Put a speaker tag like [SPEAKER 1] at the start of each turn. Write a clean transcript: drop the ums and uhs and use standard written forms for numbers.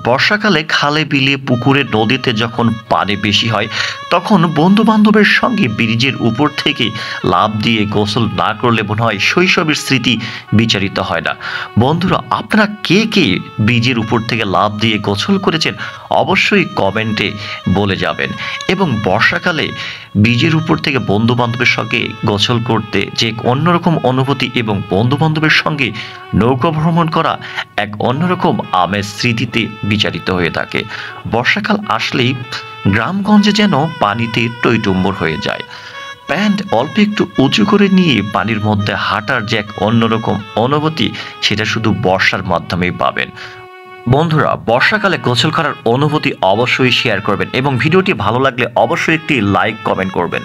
[SPEAKER 1] বর্ষাকালে খালে বিলে পুকুরে নদীতে যখন পানি বেশি হয় তখন বন্ধু বান্ধবের সঙ্গে ব্রিজের উপর থেকে লাফ দিয়ে গোসল না করলে মনে হয় শৈশবের স্মৃতি বিচারিত হয় না। বন্ধুরা, আপনারা কে কে ব্রিজের উপর থেকে লাফ দিয়ে গোসল করেছেন অবশ্যই কমেন্টে বলে যাবেন। এবং বর্ষাকালে ব্রিজের উপর থেকে বন্ধু বান্ধবের সঙ্গে গোসল করতে যে অন্যরকম অনুভূতি এবং বন্ধু বান্ধবের সঙ্গে নৌকা ভ্রমণ করা এক অন্যরকম আমেজ স্মৃতিতে বিচারিত হয়ে থাকে। বর্ষাকাল আসলেই গ্রামগঞ্জে যেন পানিতে টইটুম্বর হয়ে যায়। প্যান্ট অল্প একটু উঁচু করে নিয়ে পানির মধ্যে হাঁটার যে এক অন্যরকম অনুভূতি, সেটা শুধু বর্ষার মাধ্যমেই পাবেন। বন্ধুরা, বর্ষাকালে গোসল করার অনুভূতি অবশ্যই শেয়ার করবেন এবং ভিডিওটি ভালো লাগলে অবশ্যই একটি লাইক কমেন্ট করবেন।